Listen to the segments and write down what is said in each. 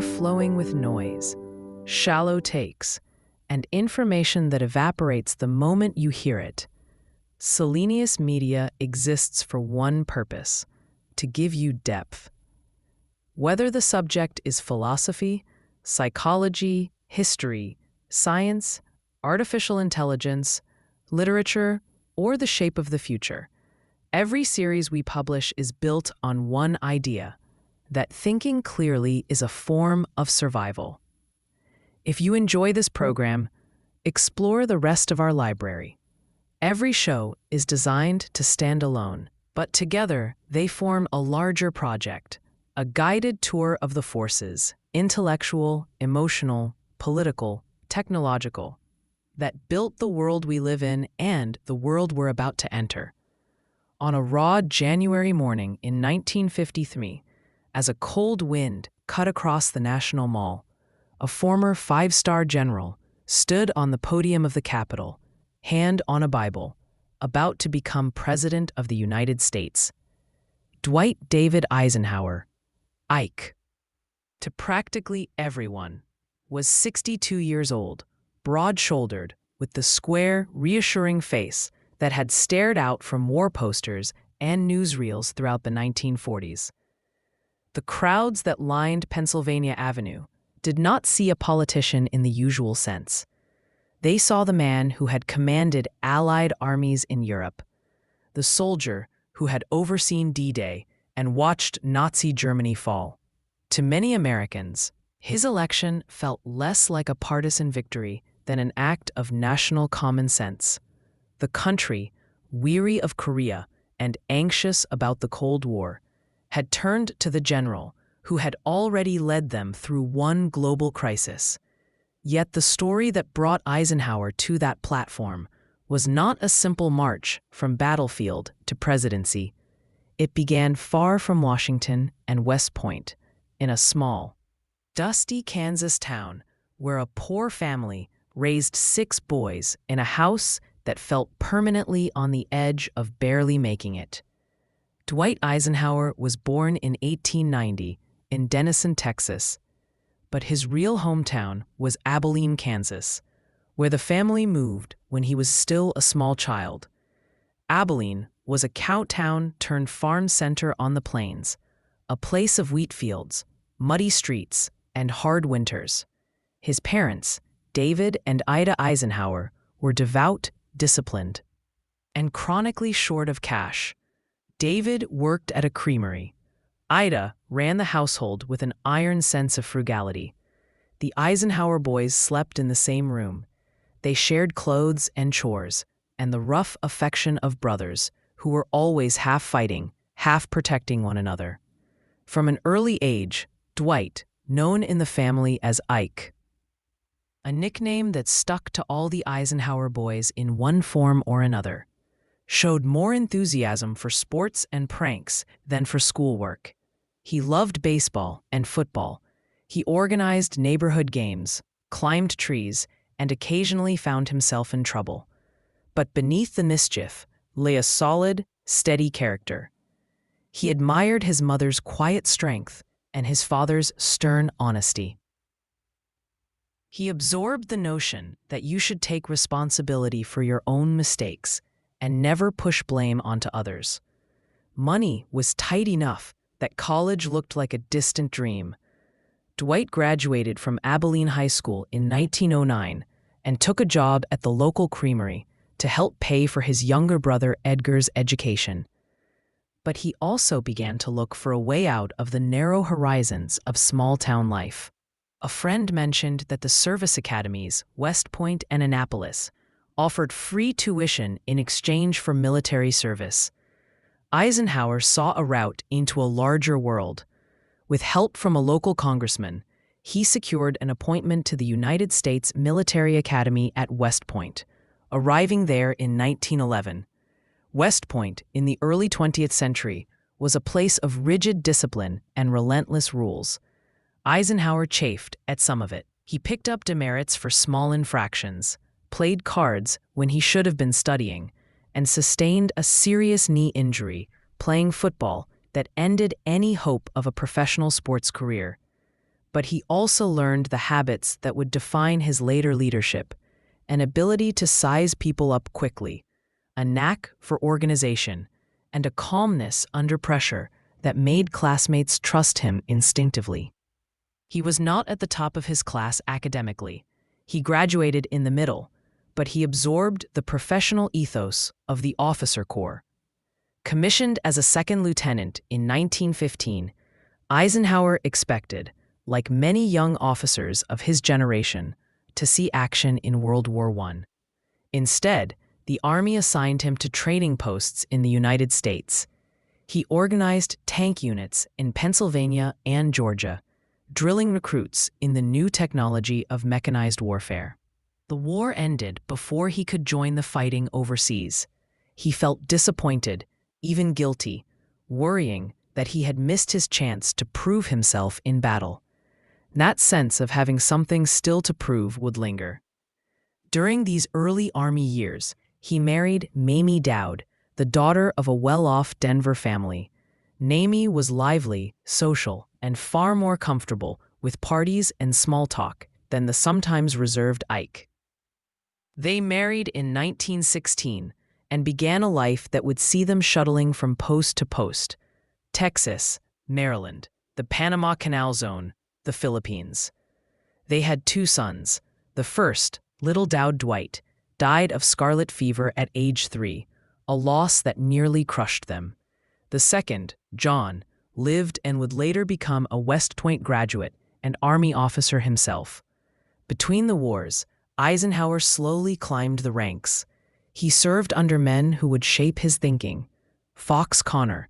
overflowing with noise, shallow takes, and information that evaporates the moment you hear it. Selenius Media exists for one purpose: to give you depth. Whether the subject is philosophy, psychology, history, science, artificial intelligence, literature, or the shape of the future, every series we publish is built on one idea: that thinking clearly is a form of survival. If you enjoy this program, explore the rest of our library. Every show is designed to stand alone, but together they form a larger project, a guided tour of the forces, intellectual, emotional, political, technological, that built the world we live in and the world we're about to enter. On a raw January morning in 1953, as a cold wind cut across the National Mall, a former five-star general stood on the podium of the Capitol, hand on a Bible, about to become President of the United States. Dwight David Eisenhower, Ike, to practically everyone, was 62 years old, broad-shouldered, with the square, reassuring face that had stared out from war posters and newsreels throughout the 1940s. The crowds that lined Pennsylvania Avenue did not see a politician in the usual sense. They saw the man who had commanded Allied armies in Europe, the soldier who had overseen D-Day and watched Nazi Germany fall. To many Americans, his election felt less like a partisan victory than an act of national common sense. The country, weary of Korea and anxious about the Cold War, had turned to the general who had already led them through one global crisis. Yet the story that brought Eisenhower to that platform was not a simple march from battlefield to presidency. It began far from Washington and West Point, in a small, dusty Kansas town where a poor family raised 6 boys in a house that felt permanently on the edge of barely making it. Dwight Eisenhower was born in 1890 in Denison, Texas, but his real hometown was Abilene, Kansas, where the family moved when he was still a small child. Abilene was a cow town turned farm center on the plains, a place of wheat fields, muddy streets, and hard winters. His parents, David and Ida Eisenhower, were devout, disciplined, and chronically short of cash. David worked at a creamery. Ida ran the household with an iron sense of frugality. The Eisenhower boys slept in the same room. They shared clothes and chores, and the rough affection of brothers who were always half fighting, half protecting one another. From an early age, Dwight, known in the family as Ike, a nickname that stuck to all the Eisenhower boys in one form or another, showed more enthusiasm for sports and pranks than for schoolwork. He loved baseball and football. He organized neighborhood games, climbed trees, and occasionally found himself in trouble. But beneath the mischief lay a solid, steady character. He admired his mother's quiet strength and his father's stern honesty. He absorbed the notion that you should take responsibility for your own mistakes and never push blame onto others. Money was tight enough that college looked like a distant dream. Dwight graduated from Abilene High School in 1909 and took a job at the local creamery to help pay for his younger brother Edgar's education. But he also began to look for a way out of the narrow horizons of small-town life. A friend mentioned that the service academies, West Point and Annapolis, offered free tuition in exchange for military service. Eisenhower saw a route into a larger world. With help from a local congressman, he secured an appointment to the United States Military Academy at West Point, arriving there in 1911. West Point, in the early 20th century, was a place of rigid discipline and relentless rules. Eisenhower chafed at some of it. He picked up demerits for small infractions, played cards when he should have been studying, and sustained a serious knee injury playing football that ended any hope of a professional sports career. But he also learned the habits that would define his later leadership: an ability to size people up quickly, a knack for organization, and a calmness under pressure that made classmates trust him instinctively. He was not at the top of his class academically. He graduated in the middle, but he absorbed the professional ethos of the officer corps. Commissioned as a second lieutenant in 1915, Eisenhower expected, like many young officers of his generation, to see action in World War I. Instead, the Army assigned him to training posts in the United States. He organized tank units in Pennsylvania and Georgia, drilling recruits in the new technology of mechanized warfare. The war ended before he could join the fighting overseas. He felt disappointed, even guilty, worrying that he had missed his chance to prove himself in battle. That sense of having something still to prove would linger. During these early Army years, he married Mamie Dowd, the daughter of a well-off Denver family. Mamie was lively, social, and far more comfortable with parties and small talk than the sometimes reserved Ike. They married in 1916 and began a life that would see them shuttling from post to post: Texas, Maryland, the Panama Canal Zone, the Philippines. They had 2 sons. The first, little Dowd Dwight, died of scarlet fever at age 3, a loss that nearly crushed them. The second, John, lived and would later become a West Point graduate and Army officer himself. Between the wars, Eisenhower slowly climbed the ranks. He served under men who would shape his thinking. Fox Connor,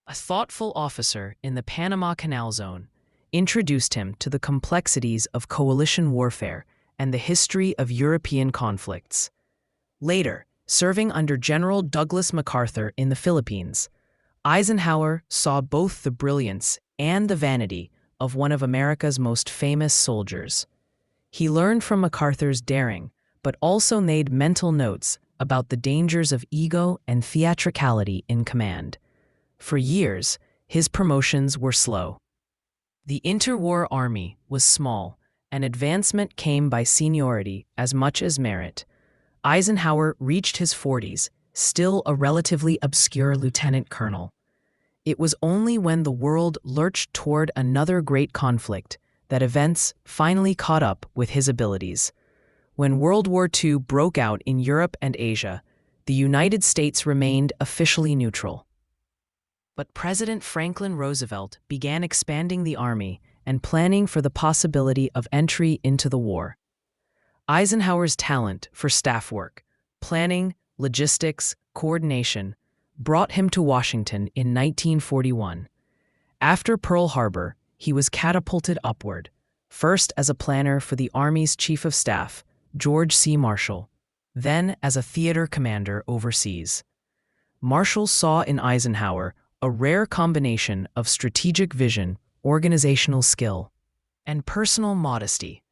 a thoughtful officer in the Panama Canal Zone, introduced him to the complexities of coalition warfare and the history of European conflicts. Later, serving under General Douglas MacArthur in the Philippines, Eisenhower saw both the brilliance and the vanity of one of America's most famous soldiers. He learned from MacArthur's daring, but also made mental notes about the dangers of ego and theatricality in command. For years, his promotions were slow. The interwar Army was small, and advancement came by seniority as much as merit. Eisenhower reached his 40s, still a relatively obscure lieutenant colonel. It was only when the world lurched toward another great conflict that events finally caught up with his abilities. When World War II broke out in Europe and Asia, the United States remained officially neutral. But President Franklin Roosevelt began expanding the Army and planning for the possibility of entry into the war. Eisenhower's talent for staff work, planning, logistics, coordination, brought him to Washington in 1941. After Pearl Harbor, he was catapulted upward, first as a planner for the Army's Chief of Staff, George C. Marshall, then as a theater commander overseas. Marshall saw in Eisenhower a rare combination of strategic vision, organizational skill, and personal modesty.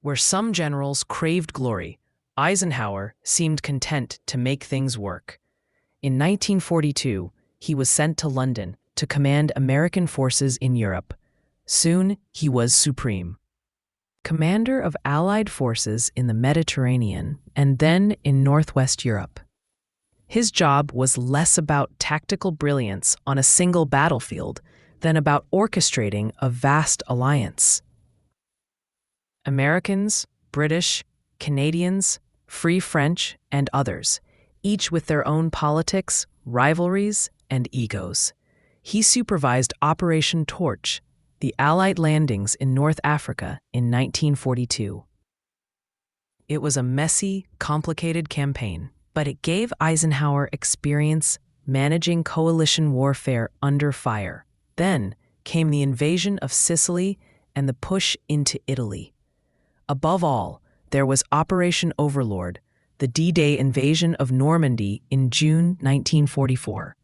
Where some generals craved glory, Eisenhower seemed content to make things work. In 1942, he was sent to London to command American forces in Europe. Soon, he was supreme commander of Allied forces in the Mediterranean and then in Northwest Europe. His job was less about tactical brilliance on a single battlefield than about orchestrating a vast alliance. Americans, British, Canadians, Free French, and others, each with their own politics, rivalries, and egos. He supervised Operation Torch, the Allied landings in North Africa in 1942. It was a messy, complicated campaign, but it gave Eisenhower experience managing coalition warfare under fire. Then came the invasion of Sicily and the push into Italy. Above all, there was Operation Overlord, the D-Day invasion of Normandy in June 1944.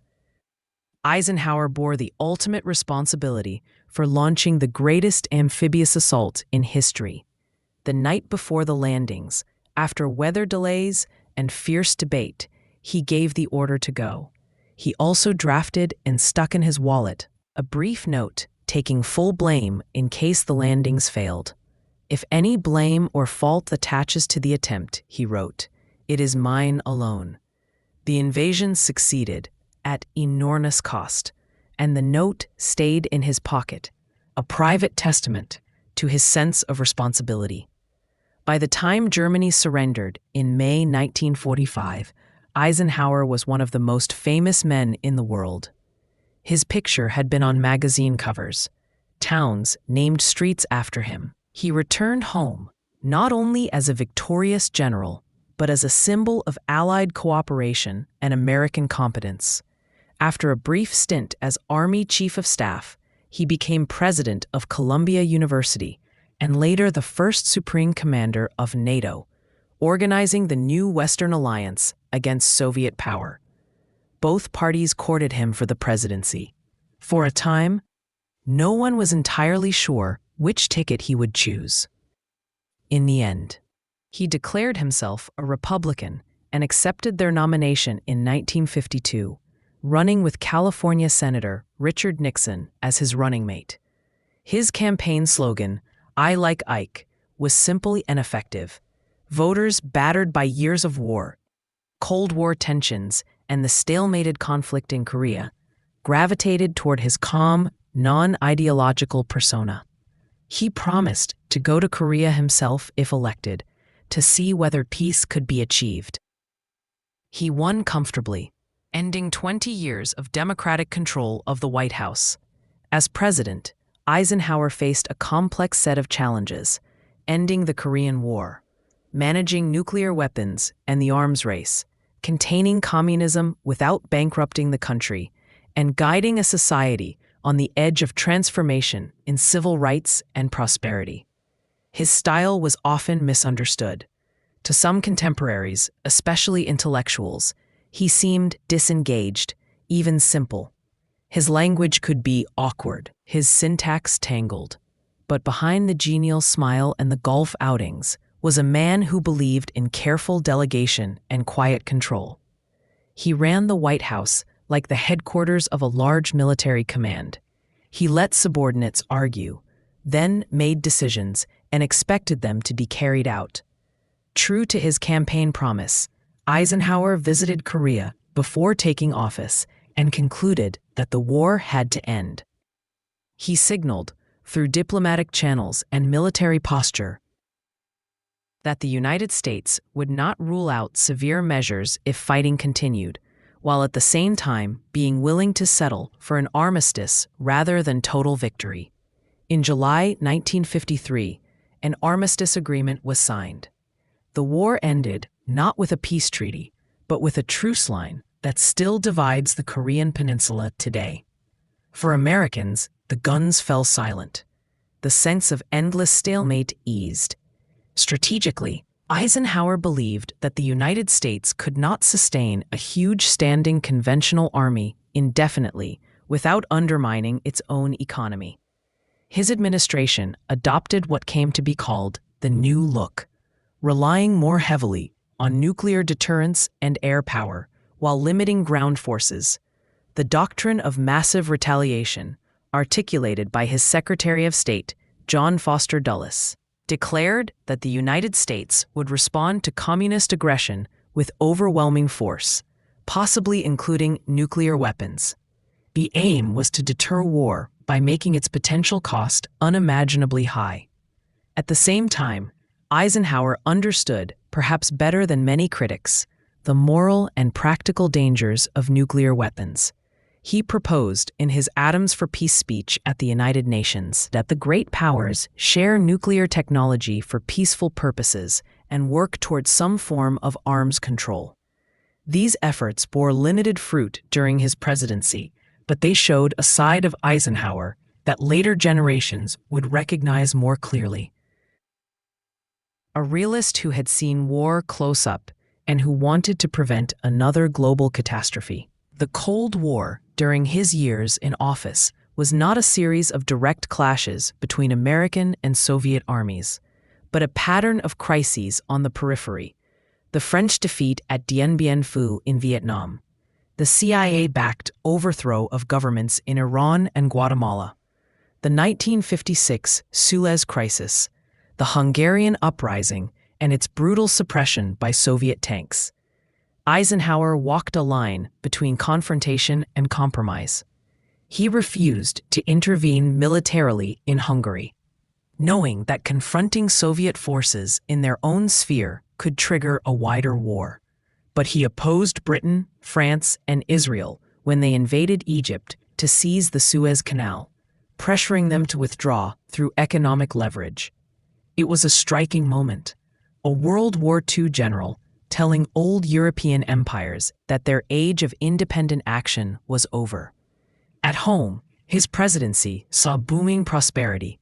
Eisenhower bore the ultimate responsibility for launching the greatest amphibious assault in history. The night before the landings, after weather delays and fierce debate, he gave the order to go. He also drafted and stuck in his wallet a brief note taking full blame in case the landings failed. "If any blame or fault attaches to the attempt," he wrote, "it is mine alone." The invasion succeeded, at enormous cost, and the note stayed in his pocket, a private testament to his sense of responsibility. By the time Germany surrendered in May 1945, Eisenhower was one of the most famous men in the world. His picture had been on magazine covers. Towns named streets after him. He returned home, not only as a victorious general, but as a symbol of Allied cooperation and American competence. After a brief stint as Army Chief of Staff, he became president of Columbia University and later the first Supreme Commander of NATO, organizing the new Western Alliance against Soviet power. Both parties courted him for the presidency. For a time, no one was entirely sure which ticket he would choose. In the end, he declared himself a Republican and accepted their nomination in 1952, running with California Senator Richard Nixon as his running mate. His campaign slogan, "I like Ike," was simple and effective. Voters battered by years of war, Cold War tensions, and the stalemated conflict in Korea gravitated toward his calm, non-ideological persona. He promised to go to Korea himself if elected, to see whether peace could be achieved. He won comfortably, ending 20 years of Democratic control of the White House. As president, Eisenhower faced a complex set of challenges, ending the Korean War, managing nuclear weapons and the arms race, containing communism without bankrupting the country, and guiding a society on the edge of transformation in civil rights and prosperity. His style was often misunderstood. To some contemporaries, especially intellectuals, he seemed disengaged, even simple. His language could be awkward, his syntax tangled. But behind the genial smile and the golf outings was a man who believed in careful delegation and quiet control. He ran the White House like the headquarters of a large military command. He let subordinates argue, then made decisions and expected them to be carried out. True to his campaign promise, Eisenhower visited Korea before taking office and concluded that the war had to end. He signaled, through diplomatic channels and military posture, that the United States would not rule out severe measures if fighting continued, while at the same time being willing to settle for an armistice rather than total victory. In July 1953, an armistice agreement was signed. The war ended not with a peace treaty, but with a truce line that still divides the Korean peninsula today. For Americans, the guns fell silent. The sense of endless stalemate eased. Strategically, Eisenhower believed that the United States could not sustain a huge standing conventional army indefinitely without undermining its own economy. His administration adopted what came to be called the New Look, relying more heavily on nuclear deterrence and air power while limiting ground forces. The doctrine of massive retaliation, articulated by his Secretary of State, John Foster Dulles, declared that the United States would respond to communist aggression with overwhelming force, possibly including nuclear weapons. The aim was to deter war by making its potential cost unimaginably high. At the same time, Eisenhower understood, perhaps better than many critics, the moral and practical dangers of nuclear weapons. He proposed in his Atoms for Peace speech at the United Nations that the great powers share nuclear technology for peaceful purposes and work towards some form of arms control. These efforts bore limited fruit during his presidency, but they showed a side of Eisenhower that later generations would recognize more clearly. A realist who had seen war close up and who wanted to prevent another global catastrophe. The Cold War, during his years in office, was not a series of direct clashes between American and Soviet armies, but a pattern of crises on the periphery. The French defeat at Dien Bien Phu in Vietnam, the CIA-backed overthrow of governments in Iran and Guatemala, the 1956 Suez Crisis, the Hungarian uprising, and its brutal suppression by Soviet tanks. Eisenhower walked a line between confrontation and compromise. He refused to intervene militarily in Hungary, knowing that confronting Soviet forces in their own sphere could trigger a wider war. But he opposed Britain, France, and Israel when they invaded Egypt to seize the Suez Canal, pressuring them to withdraw through economic leverage. It was a striking moment. A World War II general telling old European empires that their age of independent action was over. At home, his presidency saw booming prosperity.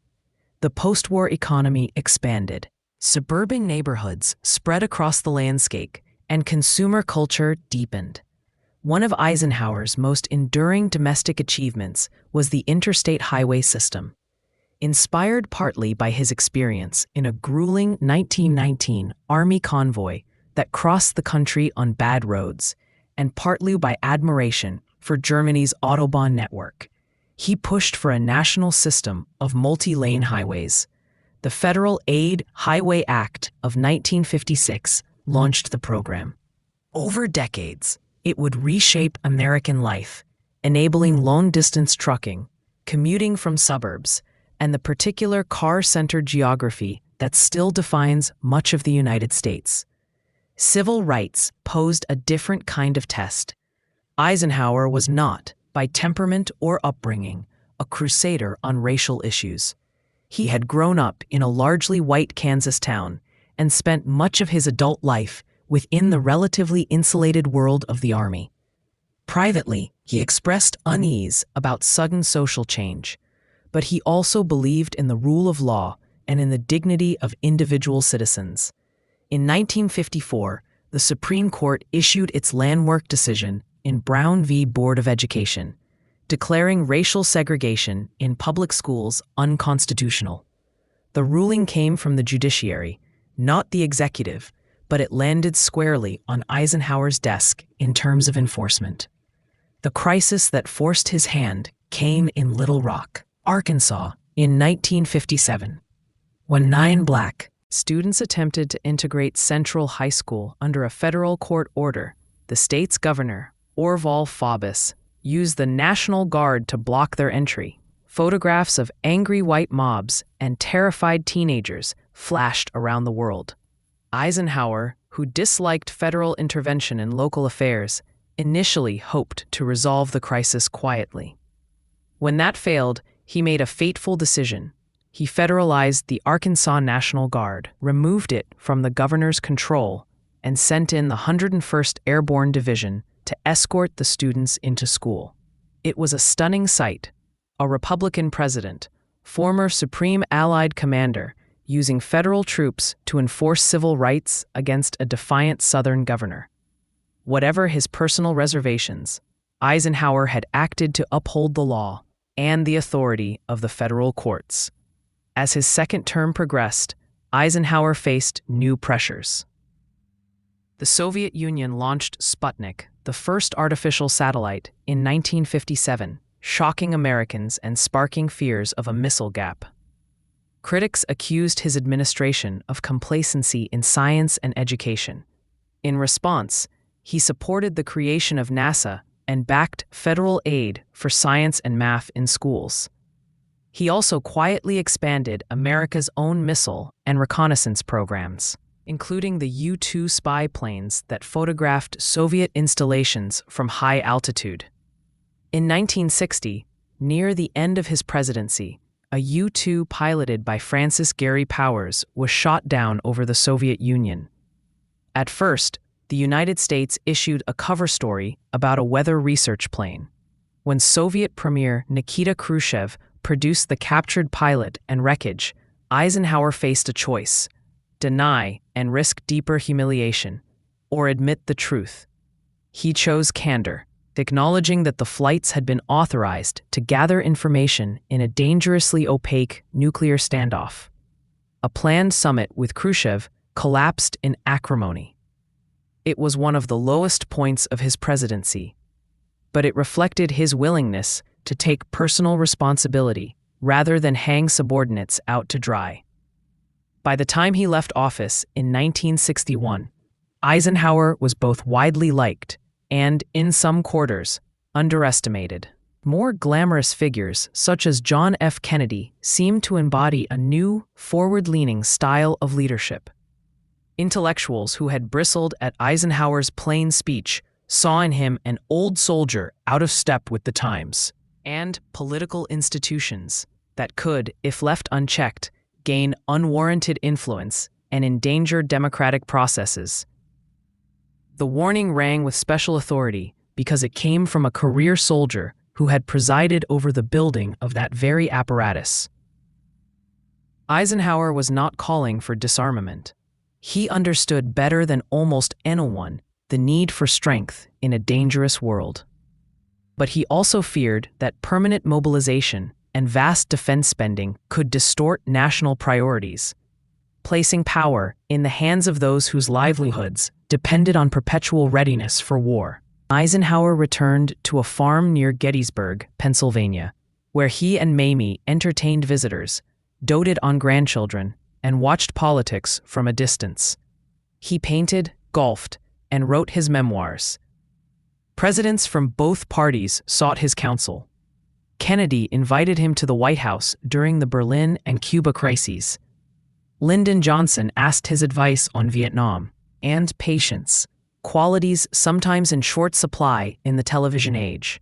The post-war economy expanded. Suburban neighborhoods spread across the landscape, and consumer culture deepened. One of Eisenhower's most enduring domestic achievements was the interstate highway system. Inspired partly by his experience in a grueling 1919 Army convoy that crossed the country on bad roads, and partly by admiration for Germany's Autobahn network, he pushed for a national system of multi-lane highways. The Federal Aid Highway Act of 1956 launched the program. Over decades, it would reshape American life, enabling long-distance trucking, commuting from suburbs, and the particular car-centered geography that still defines much of the United States. Civil rights posed a different kind of test. Eisenhower was not, by temperament or upbringing, a crusader on racial issues. He had grown up in a largely white Kansas town and spent much of his adult life within the relatively insulated world of the Army. Privately, he expressed unease about sudden social change, but he also believed in the rule of law and in the dignity of individual citizens. In 1954, the Supreme Court issued its landmark decision in Brown v. Board of Education, declaring racial segregation in public schools unconstitutional. The ruling came from the judiciary, not the executive, but it landed squarely on Eisenhower's desk in terms of enforcement. The crisis that forced his hand came in Little Rock, Arkansas, in 1957, when 9 Black students attempted to integrate Central High School under a federal court order. The state's governor, Orval Faubus, used the National Guard to block their entry. Photographs of angry white mobs and terrified teenagers flashed around the world. Eisenhower, who disliked federal intervention in local affairs, initially hoped to resolve the crisis quietly. When that failed, he made a fateful decision. He federalized the Arkansas National Guard, removed it from the governor's control, and sent in the 101st Airborne Division to escort the students into school. It was a stunning sight. A Republican president, former Supreme Allied commander, using federal troops to enforce civil rights against a defiant Southern governor. Whatever his personal reservations, Eisenhower had acted to uphold the law and the authority of the federal courts. As his second term progressed, Eisenhower faced new pressures. The Soviet Union launched Sputnik, the first artificial satellite, in 1957, shocking Americans and sparking fears of a missile gap. Critics accused his administration of complacency in science and education. In response, he supported the creation of NASA and backed federal aid for science and math in schools. He also quietly expanded America's own missile and reconnaissance programs, including the U-2 spy planes that photographed Soviet installations from high altitude. In 1960, near the end of his presidency, a U-2 piloted by Francis Gary Powers was shot down over the Soviet Union. At first, the United States issued a cover story about a weather research plane. When Soviet Premier Nikita Khrushchev produced the captured pilot and wreckage, Eisenhower faced a choice: deny and risk deeper humiliation, or admit the truth. He chose candor, acknowledging that the flights had been authorized to gather information in a dangerously opaque nuclear standoff. A planned summit with Khrushchev collapsed in acrimony. It was one of the lowest points of his presidency, but it reflected his willingness to take personal responsibility rather than hang subordinates out to dry. By the time he left office in 1961, Eisenhower was both widely liked and, in some quarters, underestimated. More glamorous figures, such as John F. Kennedy, seemed to embody a new, forward-leaning style of leadership. Intellectuals who had bristled at Eisenhower's plain speech saw in him an old soldier out of step with the times, and political institutions that could, if left unchecked, gain unwarranted influence and endanger democratic processes. The warning rang with special authority because it came from a career soldier who had presided over the building of that very apparatus. Eisenhower was not calling for disarmament. He understood better than almost anyone the need for strength in a dangerous world. But he also feared that permanent mobilization and vast defense spending could distort national priorities, placing power in the hands of those whose livelihoods depended on perpetual readiness for war. Eisenhower returned to a farm near Gettysburg, Pennsylvania, where he and Mamie entertained visitors, doted on grandchildren, and watched politics from a distance. He painted, golfed, and wrote his memoirs. Presidents from both parties sought his counsel. Kennedy invited him to the White House during the Berlin and Cuba crises. Lyndon Johnson asked his advice on Vietnam, and patience, qualities sometimes in short supply in the television age.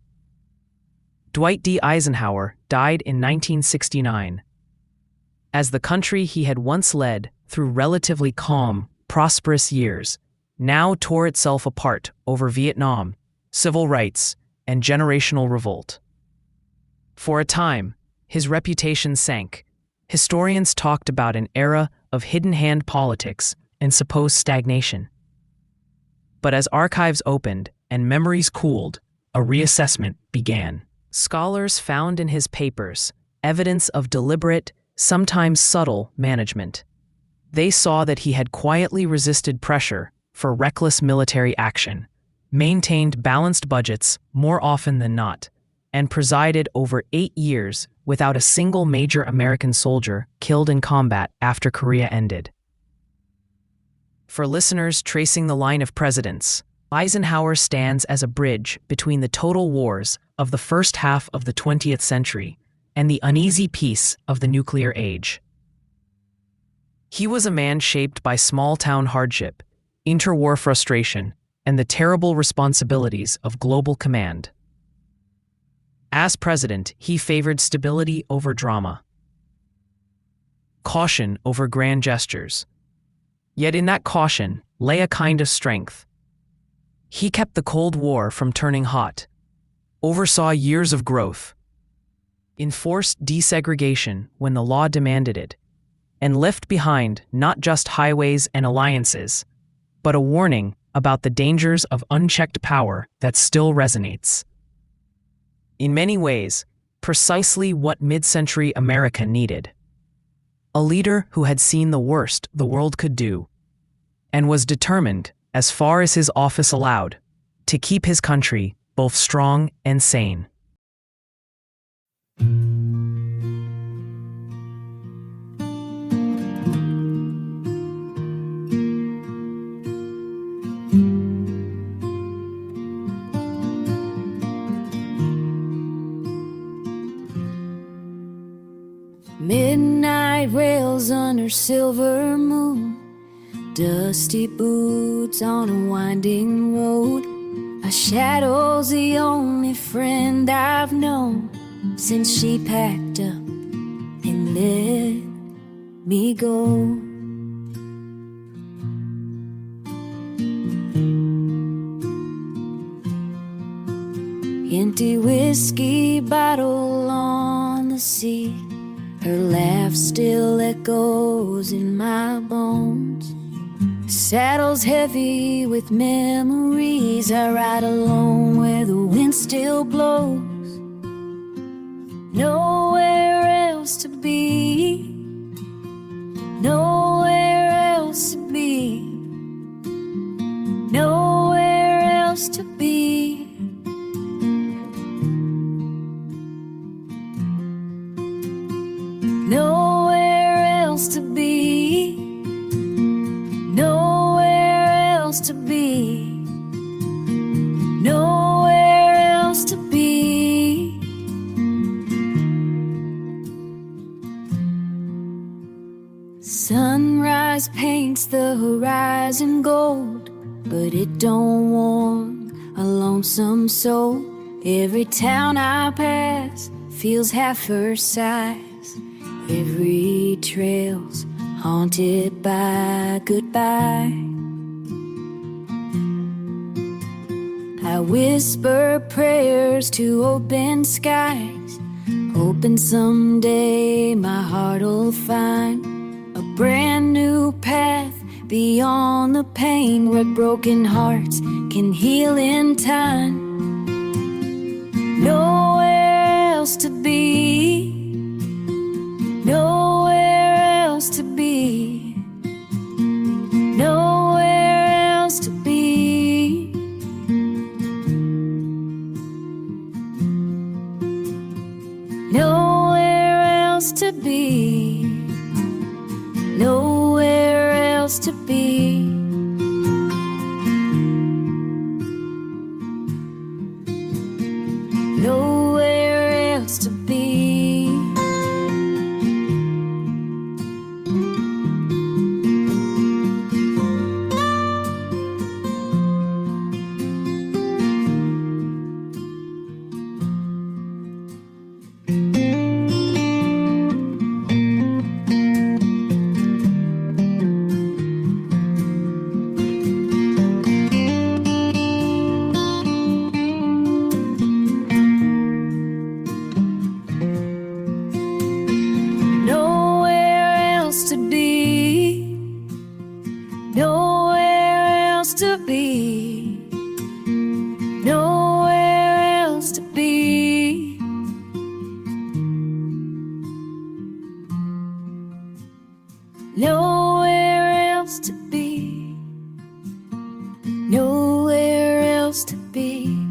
Dwight D. Eisenhower died in 1969. As the country he had once led through relatively calm, prosperous years now tore itself apart over Vietnam, civil rights, and generational revolt. For a time, his reputation sank. Historians talked about an era of hidden-hand politics and supposed stagnation. But as archives opened and memories cooled, a reassessment began. Scholars found in his papers evidence of deliberate, sometimes subtle, management. They saw that he had quietly resisted pressure for reckless military action, maintained balanced budgets more often than not, and presided over 8 years without a single major American soldier killed in combat after Korea ended. For listeners tracing the line of presidents, Eisenhower stands as a bridge between the total wars of the first half of the 20th century and the uneasy peace of the nuclear age. He was a man shaped by small-town hardship, interwar frustration, and the terrible responsibilities of global command. As president, he favored stability over drama, caution over grand gestures. Yet in that caution lay a kind of strength. He kept the Cold War from turning hot, oversaw years of growth, enforced desegregation when the law demanded it, and left behind not just highways and alliances, but a warning about the dangers of unchecked power that still resonates. In many ways, precisely what mid-century America needed. A leader who had seen the worst the world could do, and was determined, as far as his office allowed, to keep his country both strong and sane. Midnight rails under silver moon, dusty boots on a winding road. A shadow's the only friend I've known since she packed up and let me go. Empty whiskey bottle on the seat, her laugh still echoes in my bones. Saddle's heavy with memories. I ride alone where the wind still blows. Nowhere else to be, nowhere else to be, nowhere else to be. Sunrise paints the horizon gold, but it don't warm a lonesome soul. Every town I pass feels half her size. Every trail's haunted by goodbye. I whisper prayers to open skies, hoping someday my heart'll find a brand new path beyond the pain, where broken hearts can heal in time. Nowhere else to be, nowhere else to be, nowhere else to be. Nowhere else to be, nowhere else to be. Nowhere else to be. Nowhere else to be, nowhere else to be, nowhere else to be, nowhere else to be.